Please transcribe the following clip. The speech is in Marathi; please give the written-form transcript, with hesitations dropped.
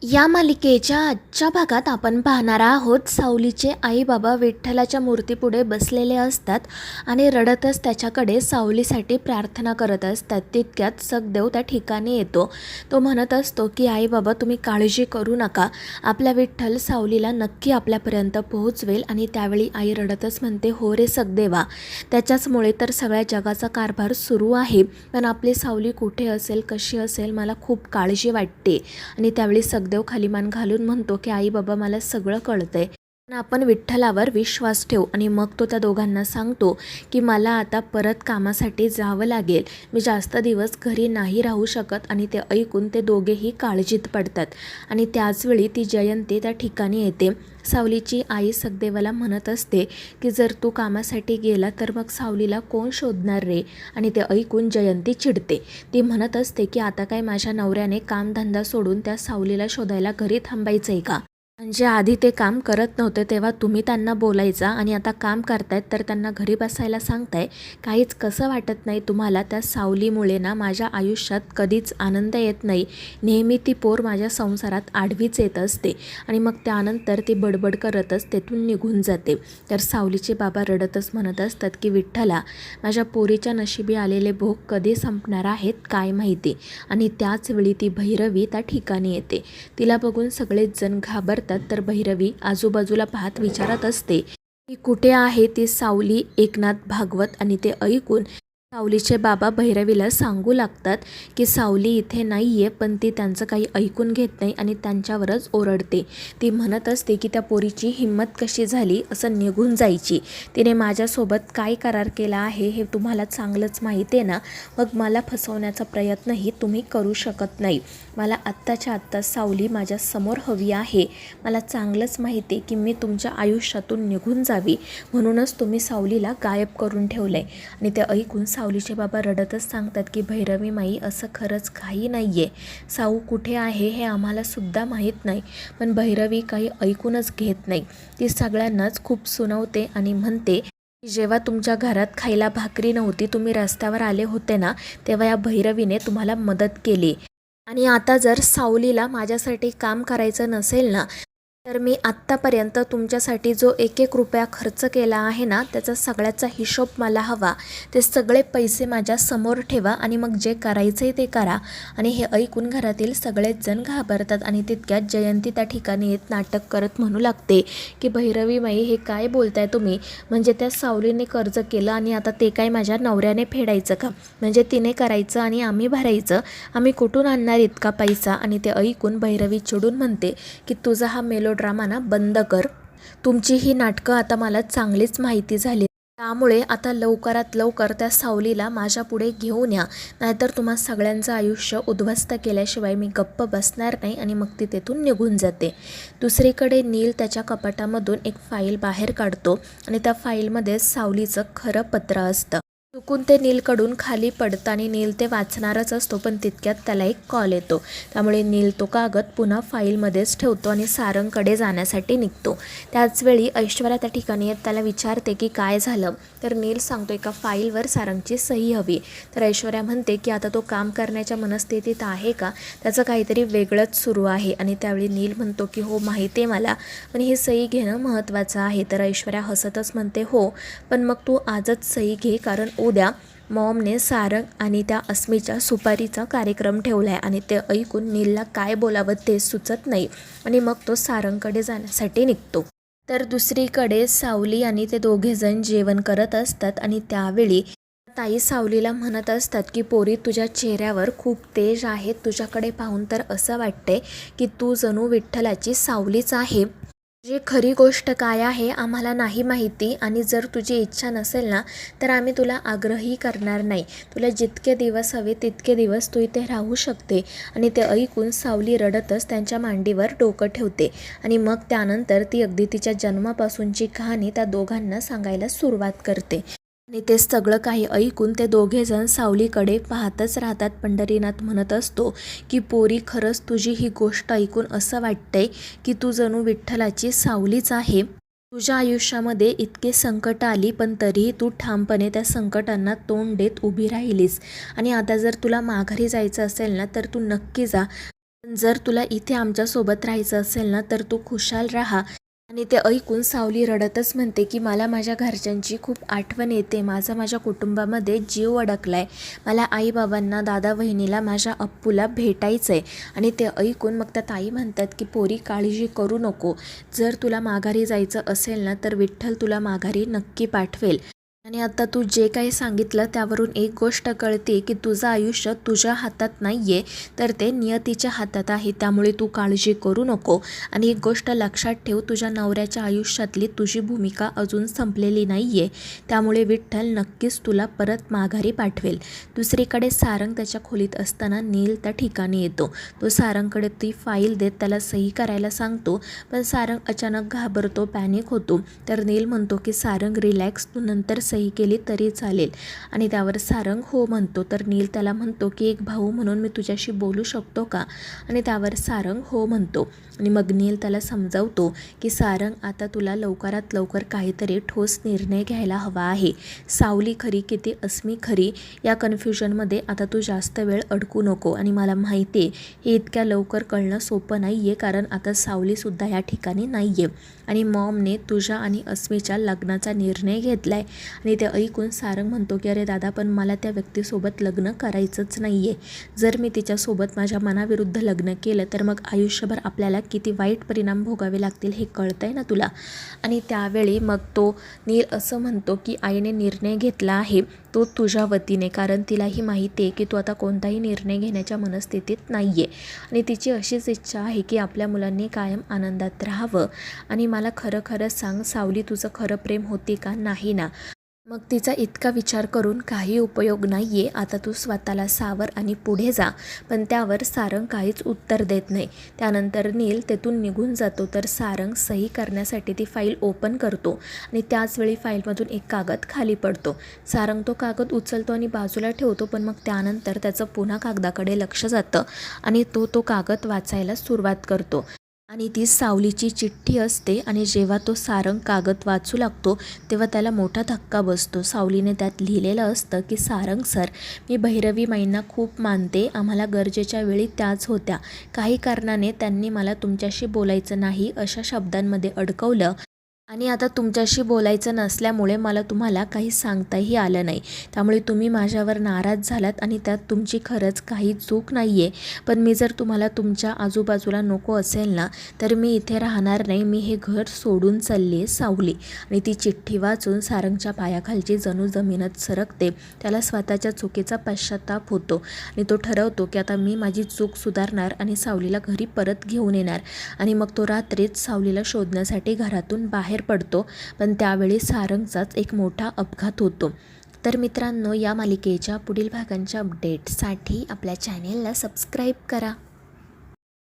या मालिकेच्या आजच्या भागात आपण पाहणार आहोत सावलीचे आई बाबा विठ्ठलाच्या मूर्तीपुढे बसलेले असतात आणि रडतच त्याच्याकडे सावलीसाठी प्रार्थना करत असतात. तितक्यात सखदेव त्या ठिकाणी येतो. तो म्हणत असतो की आई बाबा तुम्ही काळजी करू नका, आपला विठ्ठल सावलीला नक्की आपल्यापर्यंत पोहोचवेल. आणि त्यावेळी आई रडतच म्हणते, हो रे सखदेवा, त्याच्याचमुळे तर सगळ्या जगाचा कारभार सुरू आहे, पण आपली सावली कुठे असेल, कशी असेल, मला खूप काळजी वाटते. आणि त्यावेळी सखदेव खाली मान घालून म्हणतो की आई बाबा मला सगळं कळतंय, पण आपण विठ्ठलावर विश्वास ठेवू. आणि मग तो त्या दोघांना सांगतो की मला आता परत कामासाठी जावं लागेल, मी जास्त दिवस घरी नाही राहू शकत. आणि ते ऐकून ते दोघेही काळजीत पडतात. आणि त्याचवेळी ती जयंती त्या ठिकाणी येते. सावलीची आई सखदेवाला म्हणत असते की जर तू कामासाठी गेला तर मग सावलीला कोण शोधणार रे. आणि ते ऐकून जयंती चिडते. ती म्हणत असते की आता काय माझ्या नवऱ्याने कामधंदा सोडून त्या सावलीला शोधायला घरी थांबायचं आहे का? म्हणजे आधी ते काम करत नव्हते तेव्हा तुम्ही त्यांना बोलायचा आणि आता काम करतायत तर त्यांना घरी बसायला सांगताय. काहीच कसं वाटत नाही तुम्हाला? त्या सावलीमुळे ना माझ्या आयुष्यात कधीच आनंद येत नाही, नेहमी ती पोर माझ्या संसारात आडवीच येत असते. आणि मग त्यानंतर ती बडबड करतच तेथून निघून जाते. तर सावलीचे बाबा रडतच म्हणत असतात की विठ्ठला, माझ्या पोरीच्या नशिबी आलेले भोग कधी संपणार आहेत काय माहिती. आणि त्याचवेळी ती भैरवी त्या ठिकाणी येते. तिला बघून सगळेच जण घाबरतात. तर भैरवी आजूबाजूला पाहत विचारत असते की कुठे आहे ती सावली एकनाथ भागवत. आणि ते ऐकून सावलीचे बाबा भैरवीला सांगू लागतात की सावली इथे नाही आहे, पण ती त्यांचं काही ऐकून घेत नाही आणि त्यांच्यावरच ओरडते. ती म्हणत असते की त्या पोरीची हिंमत कशी झाली असं निघून जायची, तिने माझ्यासोबत काय करार केला आहे हे तुम्हाला चांगलंच माहिती आहे ना, मग मला फसवण्याचा प्रयत्नही तुम्ही करू शकत नाही. मला आत्ताच्या आत्ता सावली माझ्यासमोर हवी आहे. मला चांगलंच माहिती आहे की मी तुमच्या आयुष्यातून निघून जावी, म्हणूनच तुम्ही सावलीला गायब करून ठेवलं आहे. आणि ते ऐकून सावलीचे बाबा रडतच सांगतात की भैरवी माई, असं खरंच काही नाही आहे, साऊ कुठे आहे हे आम्हाला सुद्धा माहीत नाही. पण भैरवी काही ऐकूनच घेत नाही. ती सगळ्यांनाच खूप सुनावते आणि म्हणते जेव्हा तुमच्या घरात खायला भाकरी नव्हती, तुम्ही रस्त्यावर आले होते ना, तेव्हा या भैरवीने तुम्हाला मदत केली. आणि आता जर सावलीला माझ्यासाठी काम करायचं नसेल ना, तर मी आत्तापर्यंत तुमच्यासाठी जो एक एक रुपया खर्च केला आहे ना, त्याचा सगळ्याचा हिशोब मला हवा. ते सगळे पैसे माझ्या समोर ठेवा आणि मग जे करायचं आहे ते करा. आणि हे ऐकून घरातील सगळेच जण घाबरतात. आणि तितक्यात जयंती त्या ठिकाणी येत नाटक करत म्हणू लागते की भैरवी माई, हे काय बोलताय तुम्ही? म्हणजे त्या सावलीने कर्ज केलं आणि आता ते काय माझ्या नवऱ्याने फेडायचं का? म्हणजे तिने करायचं आणि आम्ही भरायचं, आम्ही कुठून आणणार इतका पैसा? आणि ते ऐकून भैरवी चिडून म्हणते की तुझा हा ड्रामा ना बंद कर. तुमची ही नाटकं आता मला चांगलीच माहिती झाली, त्यामुळे आता लवकरात लवकर त्या सावलीला माझ्या पुढे घेऊन या, नाहीतर तुम्हा सगळ्यांचं आयुष्य उद्ध्वस्त केल्याशिवाय मी गप्प बसणार नाही. आणि मग ती तेथून निघून जाते. दुसरीकडे नील त्याच्या कपाटामधून एक फाईल बाहेर काढतो आणि त्या फाईलमध्ये सावलीचं खरं पत्र असतं. चुकून ते नीलकडून खाली पडतं आणि नील ते वाचणारच असतो, पण तितक्यात त्याला एक कॉल येतो. त्यामुळे नील तो कागद पुन्हा फाईलमध्येच ठेवतो आणि सारंगकडे जाण्यासाठी निघतो. त्याचवेळी ऐश्वर्या त्या ठिकाणी येत त्याला विचारते की काय झालं. तर नील सांगतो एका फाईलवर सारंगची सही हवी. तर ऐश्वर्या म्हणते की आता तो काम करण्याच्या मनस्थितीत आहे का, त्याचं काहीतरी वेगळंच सुरू आहे. आणि त्यावेळी नील म्हणतो की हो माहिती आहे मला, पण ही सही घेणं महत्त्वाचं आहे. तर ऐश्वर्या हसतच म्हणते हो, पण मग तू आजच सही घे, कारण उद्या मॉमने सारंग आणि त्या अस्मीच्या सुपारीचा कार्यक्रम ठेवला आहे. आणि ते ऐकून नीलला काय बोलावं ते सुचत नाही आणि मग तो सारंगकडे जाण्यासाठी निघतो. तर दुसरीकडे सावली आणि ते दोघेजण जेवण करत असतात आणि त्यावेळी ताई सावलीला म्हणत असतात की पोरी, तुझ्या चेहऱ्यावर खूप तेज आहे, तुझ्याकडे पाहून तर असं वाटतंय की तू जणू विठ्ठलाची सावलीच आहे. जी खरी गोष्ट काय आहे आम्हाला नाही माहिती, आणि जर तुझी इच्छा नसेल ना, तर आम्ही तुला आग्रही करणार नाही. तुला जितके दिवस हवे तितके दिवस तू इथे राहू शकते. आणि ते ऐकून सावली रडतच त्यांच्या मांडीवर डोकं ठेवते. आणि मग त्यानंतर ती अगदी तिच्या जन्मापासूनची कहाणी त्या दोघांना सांगायला सुरुवात करते. आणि ते सगळं काही ऐकून ते दोघेजण सावलीकडे पाहतच राहतात. पंढरीनाथ म्हणत असतो की पोरी, खरंच तुझी ही गोष्ट ऐकून असं वाटतंय की तू जणू विठ्ठलाची सावलीच आहे. तुझ्या आयुष्यामध्ये इतके संकट आली, पण तरीही तू ठामपणे त्या संकटांना तोंड देत उभी राहिलीस. आणि आता जर तुला माघारी जायचं असेल ना, तर तू नक्की जा. पण जर तुला इथे आमच्यासोबत राहायचं असेल ना तर तू खुशाल राहा. आणि ते ऐकून सावली रडतच म्हणते की मला माझ्या घरच्यांची खूप आठवण येते. माझ्या कुटुंबामध्ये जीव अडकलाय. मला आईबाबांना, दादा वहिनीला, माझ्या अप्पूला भेटायचं आहे. आणि ते ऐकून मग त्या ताई म्हणतात की पोरी काळजी करू नको. जर तुला माघारी जायचं असेल ना तर विठ्ठल तुला माघारी नक्की पाठवेल. आणि आता तू जे काही सांगितलं त्यावरून एक गोष्ट कळते की तुझं आयुष्य तुझ्या हातात नाही आहे तर ते नियतीच्या हातात आहे. त्यामुळे तू काळजी करू नको. आणि एक गोष्ट लक्षात ठेव, तुझ्या नवऱ्याच्या आयुष्यातली तुझी भूमिका अजून संपलेली नाही आहे. त्यामुळे विठ्ठल नक्कीच तुला परत माघारी पाठवेल. दुसरीकडे सारंग त्याच्या खोलीत असताना नील त्या ठिकाणी येतो. तो सारंगकडे ती फाईल देत त्याला सही करायला सांगतो. पण सारंग अचानक घाबरतो, पॅनिक होतो. तर नील म्हणतो की सारंग रिलॅक्स, तू नंतर सही केली तरी चालेल. आणि त्यावर सारंग हो म्हणतो. तर नील त्याला म्हणतो की एक भाऊ म्हणून मी तुझ्याशी बोलू शकतो का? आणि त्यावर सारंग हो म्हणतो. आणि मग नील त्याला समजावतो की सारंग, आता तुला लवकरात लवकर काहीतरी ठोस निर्णय घ्यायला हवा आहे. सावली खरी की ती अस्मी खरी, या कन्फ्युजनमध्ये आता तू जास्त वेळ अडकू नको. आणि मला माहिती आहे हे इतक्या लवकर कळणं सोपं नाही आहे, कारण आता सावलीसुद्धा या ठिकाणी नाही आहे. आणि मॉमने तुझ्या आणि अस्मीच्या लग्नाचा निर्णय घेतला आहे. आणि ते ऐकून सारंग म्हणतो की अरे दादा, पण मला त्या व्यक्तीसोबत लग्न करायचंच नाही आहे. जर मी तिच्यासोबत माझ्या मनाविरुद्ध लग्न केलं तर मग आयुष्यभर आपल्याला किती वाईट परिणाम भोगावे लागतील हे कळतंय ना तुला? आणि त्यावेळी मग तो नील असं म्हणतो की आईने निर्णय घेतला आहे तो तुझ्या वतीने, कारण तिलाही माहिती आहे की तू आता कोणताही निर्णय घेण्याच्या मनस्थितीत नाही आहे. आणि तिची अशीच इच्छा आहे की आपल्या मुलांनी कायम आनंदात राहावं. आणि मला खरं खरं सांग सावली, तुझं खरं प्रेम होती का नाही ना? मग तिचा इतका विचार करून काही उपयोग नाही आहे. आता तू स्वतःला सावर आणि पुढे जा. पण त्यावर सारंग काहीच उत्तर देत नाही. त्यानंतर नील तेथून निघून जातो. तर सारंग सही करण्यासाठी ती फाईल ओपन करतो आणि त्याचवेळी फाईलमधून एक कागद खाली पडतो. सारंग तो कागद उचलतो आणि बाजूला ठेवतो. पण मग त्यानंतर त्याचं पुन्हा कागदाकडे लक्ष जातं आणि तो कागद वाचायला सुरुवात करतो. आणि ती सावलीची चिठ्ठी असते. आणि जेव्हा तो सारंग कागद वाचू लागतो तेव्हा त्याला मोठा धक्का बसतो. सावलीने त्यात लिहिलेलं असतं की सारंग सर, मी भैरवी माईंना खूप मानते. आम्हाला गरजेच्या वेळी त्याच होत्या. काही कारणाने त्यांनी मला तुमच्याशी बोलायचं नाही अशा शब्दांमध्ये अडकवलं. आणि आता तुमच्याशी बोलायचं नसल्यामुळे मला तुम्हाला काही सांगताही आलं नाही. त्यामुळे तुम्ही माझ्यावर नाराज झालात आणि त्यात तुमची खरंच काही चूक नाही आहे. पण मी जर तुम्हाला तुमच्या आजूबाजूला नको असेल ना तर मी इथे राहणार नाही. मी हे घर सोडून चालली आहे सावली. आणि ती चिठ्ठी वाचून सारंगच्या पायाखालची जणू जमीनच सरकते. त्याला स्वतःच्या चुकीचा पश्चाताप होतो आणि तो ठरवतो की आता मी माझी चूक सुधारणार आणि सावलीला घरी परत घेऊन येणार. आणि मग तो रात्रीच सावलीला शोधण्यासाठी घरातून बाहेर पडतो. पण त्यावेळी सारंगचाच एक मोठा अपघात होतो. तर मित्रांनो, या मालिकेच्या पुढील भागांच्या अपडेटसाठी आपल्या चॅनेलला सबस्क्राईब करा.